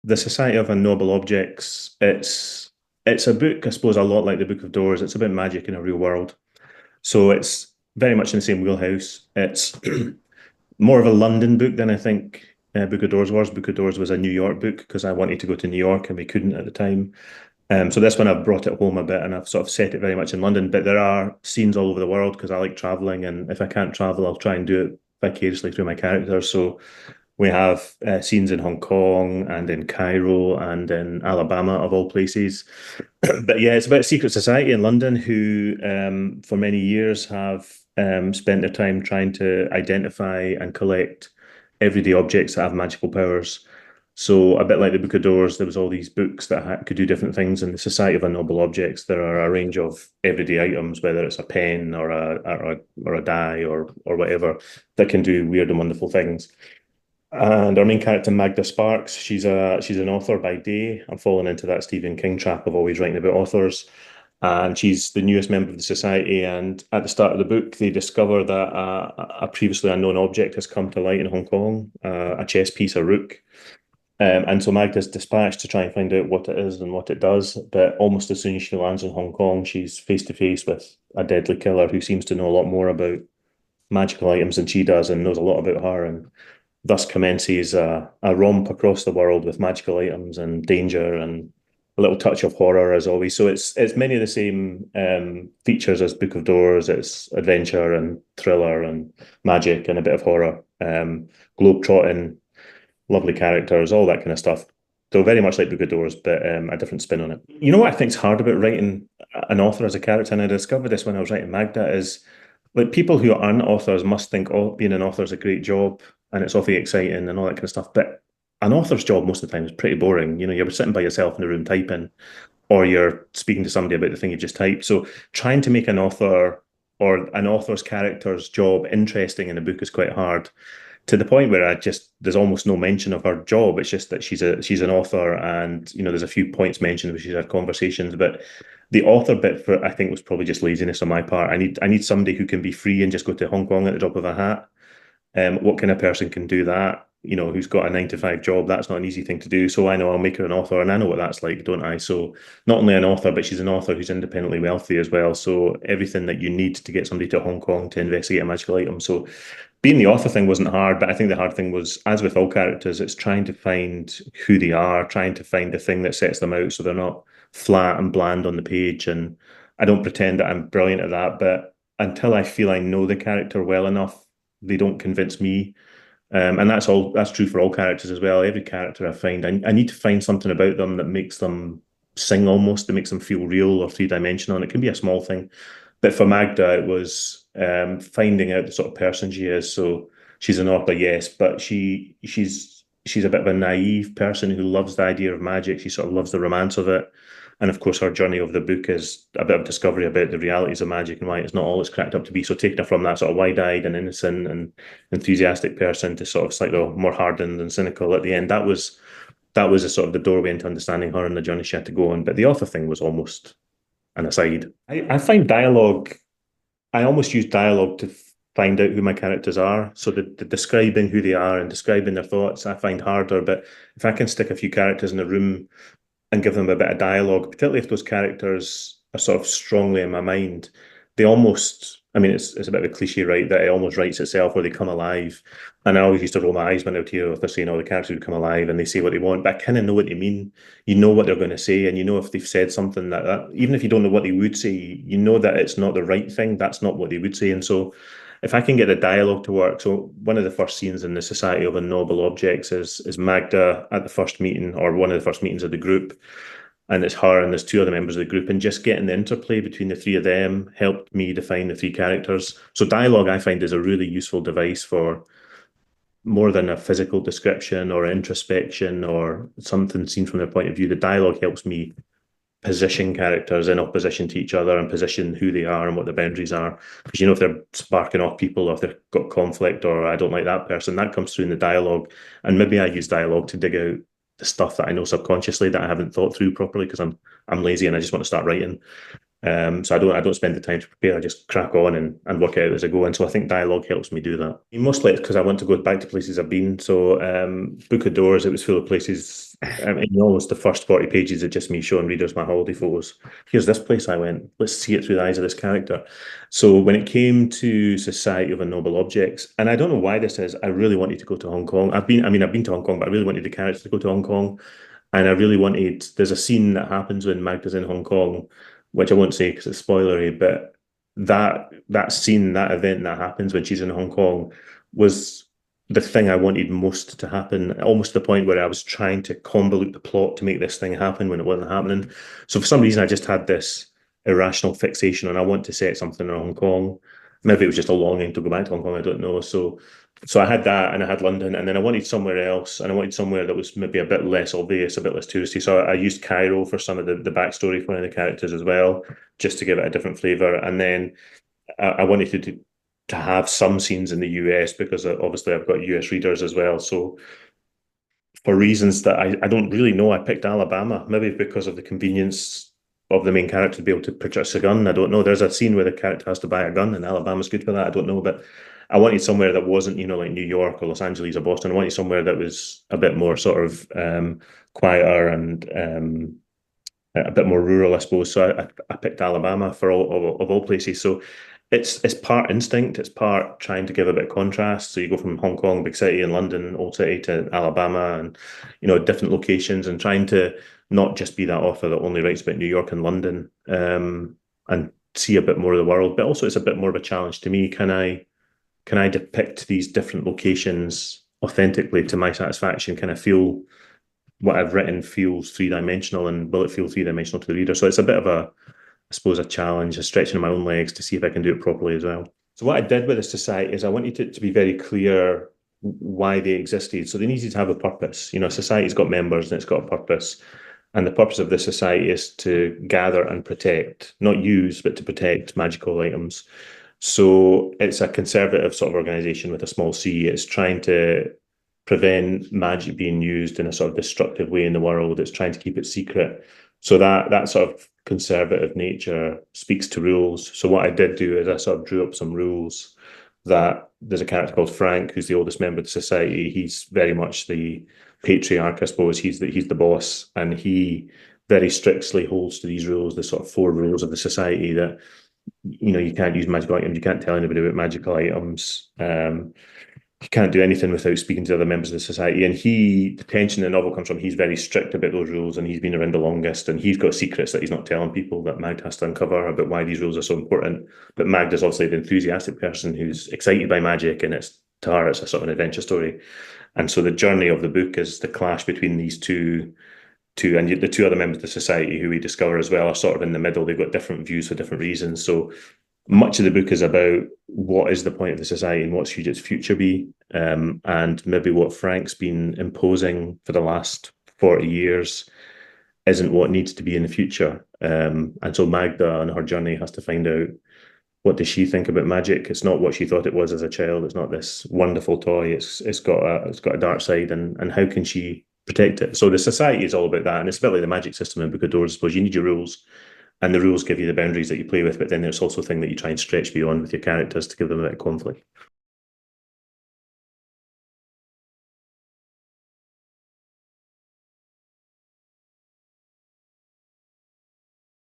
The Society of Unknowable Objects, it's a book, I suppose, a lot like the Book of Doors. It's about magic in a real world. So it's very much in the same wheelhouse. It's more of a London book than I think Book of Doors was. Book of Doors was a New York book because I wanted to go to New York and we couldn't at the time. So this one I've brought it home a bit and I've sort of set it very much in London, but there are scenes all over the world because I like traveling, and if I can't travel, I'll try and do it vicariously through my characters. So we have scenes in Hong Kong and in Cairo and in Alabama, of all places. But yeah, it's about a secret society in London who, for many years, have spent their time trying to identify and collect everyday objects that have magical powers. So a bit like the Book of Doors, there was all these books that could do different things. In the Society of Unknowable Objects, there are a range of everyday items, whether it's a pen or a die or whatever, that can do weird and wonderful things. And our main character, Magda Sparks, she's an author by day. I'm falling into that Stephen King trap of always writing about authors. And she's the newest member of the society. And at the start of the book, they discover that a previously unknown object has come to light in Hong Kong, a chess piece, a rook. And so Magda's dispatched to try and find out what it is and what it does. But almost as soon as she lands in Hong Kong, she's face to face with a deadly killer who seems to know a lot more about magical items than she does and knows a lot about her. And thus commences a romp across the world with magical items and danger and a little touch of horror as always. So it's many of the same features as Book of Doors. It's adventure and thriller and magic and a bit of horror, globe-trotting, lovely characters, all that kind of stuff. So very much like Book of Doors, but a different spin on it. You know what I think's hard about writing an author as a character, and I discovered this when I was writing Magda, is like people who aren't authors must think, oh, being an author is a great job and it's awfully exciting and all that kind of stuff. But an author's job most of the time is pretty boring. You know, you're sitting by yourself in a room typing, or you're speaking to somebody about the thing you just typed. So trying to make an author or an author's character's job interesting in a book is quite hard, to the point where there's almost no mention of her job. It's just that she's an author, and there's a few points mentioned where she's had conversations, but the author bit for I think was probably just laziness on my part. I need somebody who can be free and just go to Hong Kong at the drop of a hat. What kind of person can do that? Who's got a 9 to 5 job? That's not an easy thing to do. So I know I'll make her an author, and I know what that's like, don't I? So not only an author, but she's an author who's independently wealthy as well. So everything that you need to get somebody to Hong Kong to investigate a magical item. So being the author thing wasn't hard, but I think the hard thing was, as with all characters, it's trying to find who they are, trying to find the thing that sets them out so they're not flat and bland on the page. And I don't pretend that I'm brilliant at that, but until I feel I know the character well enough, they don't convince me. And that's true for all characters as well. Every character I find, I need to find something about them that makes them sing almost, that makes them feel real or three-dimensional. And it can be a small thing. But for Magda, it was finding out the sort of person she is. So she's an author, yes, but she's a bit of a naive person who loves the idea of magic. She sort of loves the romance of it. And of course, her journey of the book is a bit of discovery about the realities of magic and why it's not all it's cracked up to be. So taking her from that sort of wide-eyed and innocent and enthusiastic person to sort of slightly more hardened and cynical at the end, that was a sort of the doorway into understanding her and the journey she had to go on. But the author thing was almost an aside. I find dialogue, I almost use dialogue to find out who my characters are. So the describing who they are and describing their thoughts, I find harder. But if I can stick a few characters in a room and give them a bit of dialogue, particularly if those characters are sort of strongly in my mind, they almost, I mean, it's a bit of a cliche, right, that it almost writes itself, or they come alive. And I always used to roll my eyes when I would hear if they're saying, oh, the characters would come alive and they say what they want, but I kind of know what they mean. You know what they're going to say, and you know if they've said something that even if you don't know what they would say, you know that it's not the right thing. That's not what they would say. And so if I can get the dialogue to work, so one of the first scenes in the Society of Unknowable Objects is Magda at the first meeting, or one of the first meetings of the group, and it's her and there's two other members of the group, and just getting the interplay between the three of them helped me define the three characters. So dialogue, I find, is a really useful device for more than a physical description or introspection or something seen from their point of view. The dialogue helps me position characters in opposition to each other and position who they are and what the boundaries are. Because if they're sparking off people, or if they've got conflict, or I don't like that person, that comes through in the dialogue. And maybe I use dialogue to dig out the stuff that I know subconsciously that I haven't thought through properly because I'm lazy and I just want to start writing. So I don't spend the time to prepare. I just crack on and work it out as I go. And so I think dialogue helps me do that. Mostly it's because I want to go back to places I've been. So Book of Doors, it was full of places. I mean, almost the first 40 pages are just me showing readers my holiday photos. Here's this place I went. Let's see it through the eyes of this character. So when it came to Society of Unknowable Objects, and I don't know why this is, I really wanted to go to Hong Kong. I've been to Hong Kong, but I really wanted the characters to go to Hong Kong. And I really wanted, there's a scene that happens when Magda's in Hong Kong, which I won't say because it's spoilery, but that scene, that event that happens when she's in Hong Kong was the thing I wanted most to happen, almost to the point where I was trying to convolute the plot to make this thing happen when it wasn't happening. So for some reason, I just had this irrational fixation and I want to set something in Hong Kong. Maybe it was just a longing to go back to Hong Kong, I don't know. So I had that and I had London and then I wanted somewhere else and I wanted somewhere that was maybe a bit less obvious, a bit less touristy. So I used Cairo for some of the backstory for one of the characters as well, just to give it a different flavour. And then I wanted to have some scenes in the US because obviously I've got US readers as well. So for reasons that I don't really know, I picked Alabama, maybe because of the convenience of the main character to be able to purchase a gun. I don't know. There's a scene where the character has to buy a gun, and Alabama's good for that. I don't know, but I wanted somewhere that wasn't, like New York or Los Angeles or Boston. I wanted somewhere that was a bit more sort of quieter and a bit more rural, I suppose. So I picked Alabama for all of all places. So it's part instinct, it's part trying to give a bit of contrast. So you go from Hong Kong, big city, and London, old city, to Alabama, and different locations, and trying to not just be that author that only writes about New York and London, and see a bit more of the world. But also, it's a bit more of a challenge to me. Can I depict these different locations authentically to my satisfaction? Can I feel what I've written feels three-dimensional, and will it feel three-dimensional to the reader? So it's a bit of I suppose, a challenge, a stretching of my own legs to see if I can do it properly as well. So what I did with this society is I wanted it to be very clear why they existed. So they needed to have a purpose. Society's got members and it's got a purpose. And the purpose of this society is to gather and protect, not use, but to protect magical items. So it's a conservative sort of organization with a small c. It's trying to prevent magic being used in a sort of destructive way in the world. It's trying to keep it secret. So that sort of conservative nature speaks to rules. So what I did do is I sort of drew up some rules that there's a character called Frank, who's the oldest member of the society. He's very much the patriarch, I suppose. He's the boss, and he very strictly holds to these rules, the sort of four rules of the society that you can't use magical items, you can't tell anybody about magical items. You can't do anything without speaking to other members of the society. And the tension in the novel comes from, he's very strict about those rules and he's been around the longest and he's got secrets that he's not telling people that Magda has to uncover about why these rules are so important. But Magda's obviously the enthusiastic person who's excited by magic, and to her, it's a sort of an adventure story. And so the journey of the book is the clash between these two, and the two other members of the society who we discover as well are sort of in the middle. They've got different views for different reasons. So much of the book is about what is the point of the society and what should its future be, and maybe what Frank's been imposing for the last 40 years isn't what needs to be in the future. And so Magda on her journey has to find out, what does she think about magic? It's not what she thought it was as a child. It's not this wonderful toy. It's got a dark side, and how can she protect it? So the society is all about that, and it's a bit like the magic system in Book of Doors. I suppose you need your rules, and the rules give you the boundaries that you play with, but then there's also a thing that you try and stretch beyond with your characters to give them a bit of conflict.